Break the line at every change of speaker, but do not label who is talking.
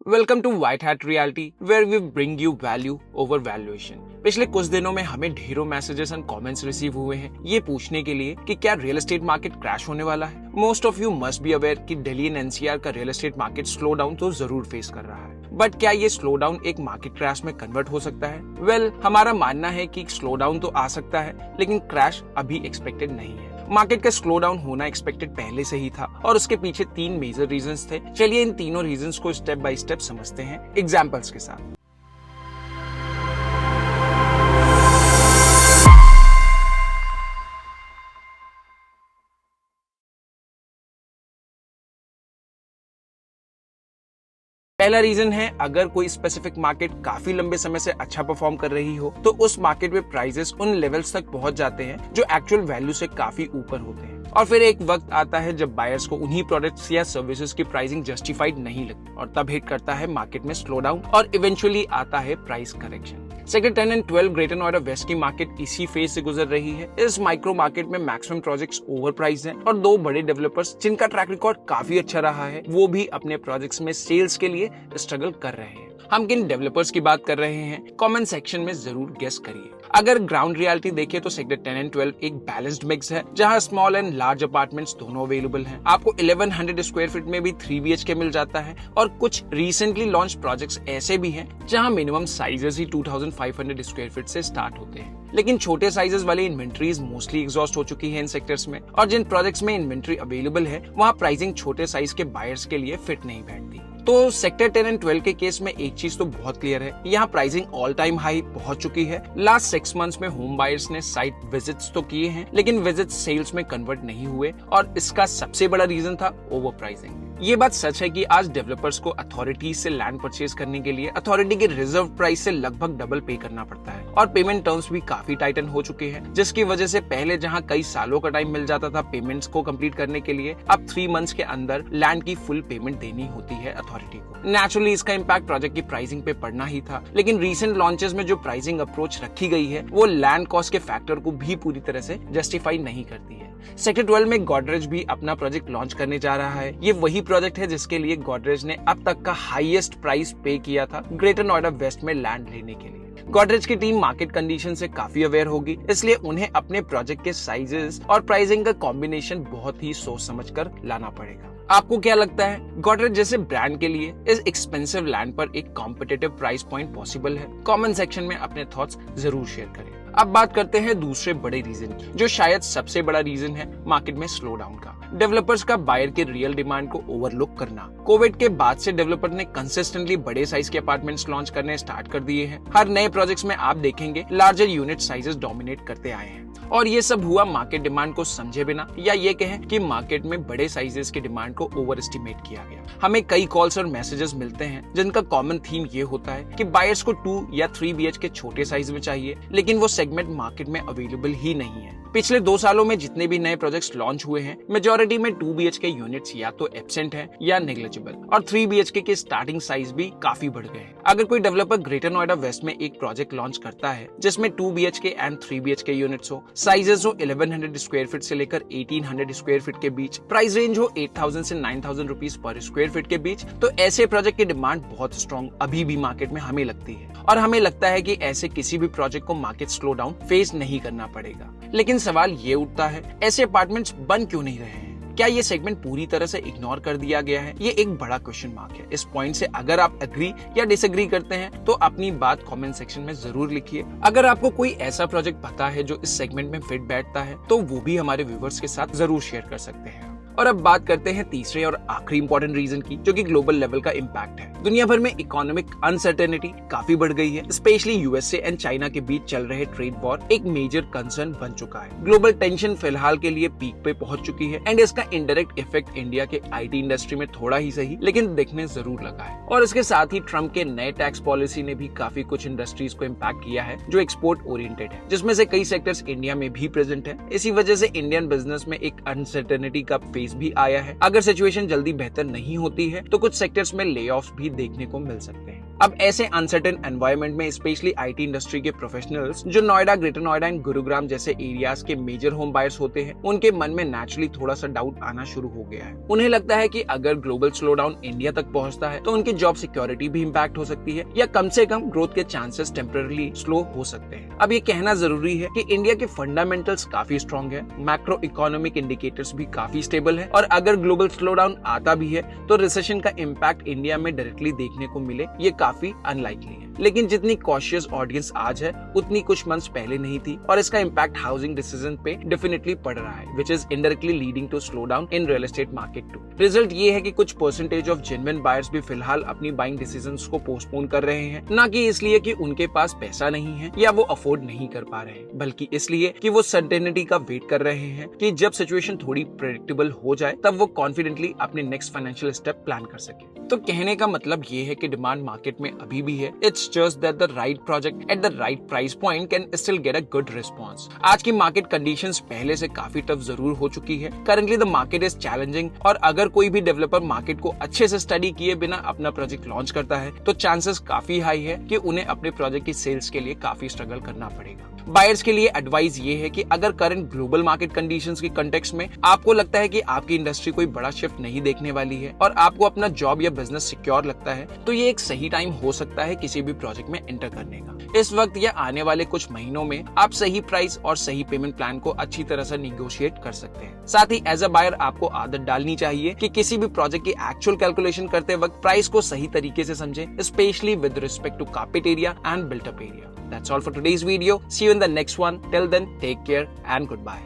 Welcome to white hat reality where we bring you value over valuation. पिछले कुछ दिनों में हमें ढेरों मैसेजेस एंड कमेंट्स रिसीव हुए हैं ये पूछने के लिए कि क्या रियल एस्टेट मार्केट क्रैश होने वाला है। Most of you must be aware कि दिल्ली एंड एनसीआर का real estate market slow down तो जरूर फेस कर रहा है, बट क्या ये स्लो डाउन एक मार्केट क्रैश में कन्वर्ट हो सकता है? वेल, हमारा मानना है कि स्लो डाउन तो आ सकता है लेकिन क्रैश अभी एक्सपेक्टेड नहीं है। मार्केट का स्लो डाउन होना एक्सपेक्टेड पहले से ही था और उसके पीछे 3 मेजर रीजंस थे। चलिए इन तीनों रीजंस को स्टेप बाय स्टेप समझते हैं एग्जांपल्स के साथ। पहला रीजन है, अगर कोई स्पेसिफिक मार्केट काफी लंबे समय से अच्छा परफॉर्म कर रही हो तो उस मार्केट में प्राइसेस उन लेवल्स तक पहुंच जाते हैं जो एक्चुअल वैल्यू से काफी ऊपर होते हैं और फिर एक वक्त आता है जब बायर्स को उन्हीं प्रोडक्ट्स या सर्विसेज की प्राइसिंग जस्टिफाइड नहीं लगती और तब हिट करता है मार्केट में स्लो डाउन और इवेंचुअली आता है price correction. Sector 10 and 12 greater Noida west की मार्केट इसी फेज से गुजर रही है। इस माइक्रो मार्केट में मैक्सिमम प्रोजेक्ट्स ओवर प्राइस हैं और 2 बड़े डेवलपर्स जिनका ट्रैक रिकॉर्ड काफी अच्छा रहा है वो भी अपने प्रोजेक्ट्स में सेल्स के लिए स्ट्रगल कर रहे हैं। हम किन डेवलपर्स की बात कर रहे हैं कमेंट सेक्शन में जरूर गेस करिए। अगर ग्राउंड रियलिटी देखें तो सेक्टर 10 एंड 12 एक बैलेंस्ड मिक्स है जहां स्मॉल एंड लार्ज अपार्टमेंट्स दोनों अवेलेबल हैं। आपको 1100 स्क्वायर फीट में भी 3 BHK मिल जाता है और कुछ रिसेंटली लॉन्च प्रोजेक्ट्स ऐसे भी हैं जहां मिनिमम साइजेस ही 2500 स्क्वायर फीट से स्टार्ट होते हैं। लेकिन छोटे साइजेस वाली इन्वेंट्रीज मोस्टली एग्जॉस्ट हो चुकी है इन सेक्टर्स में और जिन प्रोजेक्ट्स में इन्वेंट्री अवेलेबल है वहां प्राइसिंग छोटे साइज के बायर्स के लिए फिट नहीं बैठती। तो सेक्टर 10 एंड 12 के केस में एक चीज तो बहुत क्लियर है, यहाँ प्राइसिंग ऑल टाइम हाई पहुंच चुकी है। लास्ट 6 मंथ्स में होम बायर्स ने साइट विजिट्स तो किए हैं लेकिन विजिट्स सेल्स में कन्वर्ट नहीं हुए और इसका सबसे बड़ा रीजन था ओवर प्राइसिंग। ये बात सच है कि आज डेवलपर्स को अथॉरिटी से लैंड परचेज करने के लिए अथॉरिटी के रिजर्व प्राइस से लगभग डबल पे करना पड़ता है और पेमेंट टर्म्स भी काफी टाइटन हो चुके हैं, जिसकी वजह से पहले जहां कई सालों का टाइम मिल जाता था पेमेंट्स को कंप्लीट करने के लिए, अब 3 मंथ्स के अंदर लैंड की फुल पेमेंट देनी होती है अथॉरिटी को। नेचुरली इसका इम्पैक्ट प्रोजेक्ट की प्राइसिंग पे पड़ना ही था, लेकिन रीसेंट लॉन्चेस में जो प्राइसिंग अप्रोच रखी गई है वो लैंड कॉस्ट के फैक्टर को भी पूरी तरह से जस्टिफाई नहीं करती है। सेक्टर 12 में गोदरेज भी अपना प्रोजेक्ट लॉन्च करने जा रहा है। ये वही प्रोजेक्ट है जिसके लिए गोदरेज ने अब तक का हाईएस्ट प्राइस पे किया था ग्रेटर नोएडा वेस्ट में लैंड लेने के लिए। गोदरेज की टीम मार्केट कंडीशन से काफी अवेयर होगी, इसलिए उन्हें अपने प्रोजेक्ट के साइजेस और प्राइसिंग का कॉम्बिनेशन बहुत ही सोच समझकर लाना पड़ेगा। आपको क्या लगता है, गोदरेज जैसे ब्रांड के लिए इस एक्सपेंसिव लैंड पर एक कॉम्पिटिटिव प्राइस पॉइंट पॉसिबल है? कमेंट सेक्शन में अपने थॉट्स जरूर शेयर करें। अब बात करते हैं दूसरे बड़े रीजन की, जो शायद सबसे बड़ा रीजन है मार्केट में स्लो डाउन का। डेवलपर्स का बायर के रियल डिमांड को ओवरलुक करना। कोविड के बाद से डेवलपर ने कंसिस्टेंटली बड़े साइज के अपार्टमेंट्स लॉन्च करने स्टार्ट कर दिए हैं। हर नए प्रोजेक्ट्स में आप देखेंगे लार्जर यूनिट साइजेस डोमिनेट करते आए हैं और ये सब हुआ मार्केट डिमांड को समझे बिना, या ये कहें कि मार्केट में बड़े साइजेस की डिमांड को ओवर एस्टिमेट किया गया। हमें कई कॉल्स और मैसेजेस मिलते हैं जिनका कॉमन थीम ये होता है कि बायर्स को 2 या 3 BHK छोटे साइज में चाहिए, लेकिन वो सेगमेंट मार्केट में अवेलेबल ही नहीं है। पिछले 2 सालों में जितने भी नए प्रोजेक्ट्स लॉन्च हुए हैं मेजॉरिटी में 2 BHK यूनिट्स या तो एब्सेंट हैं या नेग्लिजिबल और 3 BHK के स्टार्टिंग साइज भी काफी बढ़ गए हैं। अगर कोई डेवलपर ग्रेटर नोएडा वेस्ट में एक प्रोजेक्ट लॉन्च करता है जिसमें 2 BHK एंड 3 BHK यूनिट्स हो, साइजेस हो 1100 स्क्वायर फीट से लेकर 1800 स्क्वायर फीट के बीच, प्राइस रेंज हो 8000 से 9000 रुपीज पर स्क्वायर फीट के बीच, तो ऐसे प्रोजेक्ट की डिमांड बहुत स्ट्रॉन्ग अभी भी मार्केट में हमें लगती है और हमें लगता है कि ऐसे किसी भी प्रोजेक्ट को मार्केट स्लो डाउन फेस नहीं करना पड़ेगा। लेकिन सवाल ये उठता है, ऐसे अपार्टमेंट्स बन क्यों नहीं रहे हैं? क्या ये सेगमेंट पूरी तरह से इग्नोर कर दिया गया है? ये एक बड़ा क्वेश्चन मार्क है। इस पॉइंट से अगर आप एग्री या डिसएग्री करते हैं तो अपनी बात कमेंट सेक्शन में जरूर लिखिए। अगर आपको कोई ऐसा प्रोजेक्ट पता है जो इस सेगमेंट में फिट बैठता है तो वो भी हमारे व्यूवर्स के साथ जरूर शेयर कर सकते हैं। और अब बात करते हैं तीसरे और आखिरी इंपॉर्टेंट रीजन की, जो कि ग्लोबल लेवल का इम्पैक्ट है। दुनिया भर में इकोनॉमिक अनसर्टेनिटी काफी बढ़ गई है, स्पेशली यूएसए एंड चाइना के बीच चल रहे ट्रेड वॉर एक मेजर कंसर्न बन चुका है। ग्लोबल टेंशन फिलहाल के लिए पीक पे पहुंच चुकी है एंड इसका इनडायरेक्ट इफेक्ट इंडिया के आईटी इंडस्ट्री में थोड़ा ही सही लेकिन दिखने जरूर लगा है। और इसके साथ ही ट्रम्प के नए टैक्स पॉलिसी ने भी काफी कुछ इंडस्ट्रीज को इम्पैक्ट किया है जो एक्सपोर्ट ओरिएंटेड है, जिसमें से कई सेक्टर्स इंडिया में भी प्रेजेंट है। इसी वजह से इंडियन बिजनेस में एक अनसर्टेनिटी का फेज भी आया है। अगर सिचुएशन जल्दी बेहतर नहीं होती है तो कुछ सेक्टर्स में ले ऑफ्स भी देखने को मिल सकते हैं। अब ऐसे अनसर्टेन एनवायरनमेंट में स्पेशली आईटी इंडस्ट्री के प्रोफेशनल्स जो नोएडा, ग्रेटर नोएडा एंड गुरुग्राम जैसे एरियाज के मेजर होम बायर्स होते हैं, उनके मन में नेचुरली थोड़ा सा डाउट आना शुरू हो गया है। उन्हें लगता है कि अगर ग्लोबल स्लोडाउन इंडिया तक पहुंचता है तो उनकी जॉब सिक्योरिटी भी इम्पैक्ट हो सकती है या कम से कम ग्रोथ के चांसेस टेम्पररी स्लो हो सकते हैं। अब ये कहना जरूरी है कि इंडिया के फंडामेंटल्स काफी स्ट्रॉन्ग है, मैक्रो इकोनॉमिक इंडिकेटर्स भी काफी स्टेबल है और अगर ग्लोबल स्लोडाउन आता भी है तो रिसेशन का इम्पैक्ट इंडिया में डायरेक्टली देखने को मिले ये काफी अनलाइकली है। लेकिन जितनी कॉशियस ऑडियंस आज है उतनी कुछ मंथ्स पहले नहीं थी और इसका इम्पैक्ट हाउसिंग डिसीजन पे डेफिनेटली पड़ रहा है, which is indirectly leading to slow down in real estate market too. Result ये है कि कुछ परसेंटेज ऑफ जेन्युइन बायर्स भी फिलहाल अपनी बाइंग डिसीजंस को पोस्टपोन कर रहे हैं, ना कि इसलिए कि उनके पास पैसा नहीं है या वो अफोर्ड नहीं कर पा रहे हैं, बल्कि इसलिए कि वो सर्टेनिटी का वेट कर रहे हैं कि जब सिचुएशन थोड़ी प्रेडिक्टेबल हो जाए तब वो कॉन्फिडेंटली अपने नेक्स्ट फाइनेंशियल स्टेप प्लान कर सके। तो कहने का मतलब ये है कि डिमांड मार्केट में अभी भी है, it's just that the right project at the right price point can still get a good response. आज की मार्केट कंडीशंस पहले से काफी टफ जरूर हो चुकी है। Currently the market is challenging और अगर कोई भी डेवलपर मार्केट को अच्छे से स्टडी किए बिना अपना प्रोजेक्ट लॉन्च करता है तो चांसेस काफी हाई है कि उन्हें अपने प्रोजेक्ट की सेल्स के लिए काफी स्ट्रगल करना पड़ेगा। बायर्स के लिए एडवाइस ये है कि अगर करंट ग्लोबल मार्केट कंडीशंस की कंटेक्स्ट में आपको लगता है कि आपकी इंडस्ट्री कोई बड़ा शिफ्ट नहीं देखने वाली है और आपको अपना जॉब या बिजनेस सिक्योर लगता है तो ये एक सही टाइम हो सकता है किसी भी प्रोजेक्ट में एंटर करने का। इस वक्त या आने वाले कुछ महीनों में आप सही प्राइस और सही पेमेंट प्लान को अच्छी तरह से निगोशिएट कर सकते हैं। साथ ही एज अ बायर आपको आदत डालनी चाहिए कि किसी भी प्रोजेक्ट की एक्चुअल कैलकुलेशन करते वक्त प्राइस को सही तरीके से समझें, specially with respect to carpet area and built up area. That's all for today's video. See you in the next one. Till then, take care and goodbye.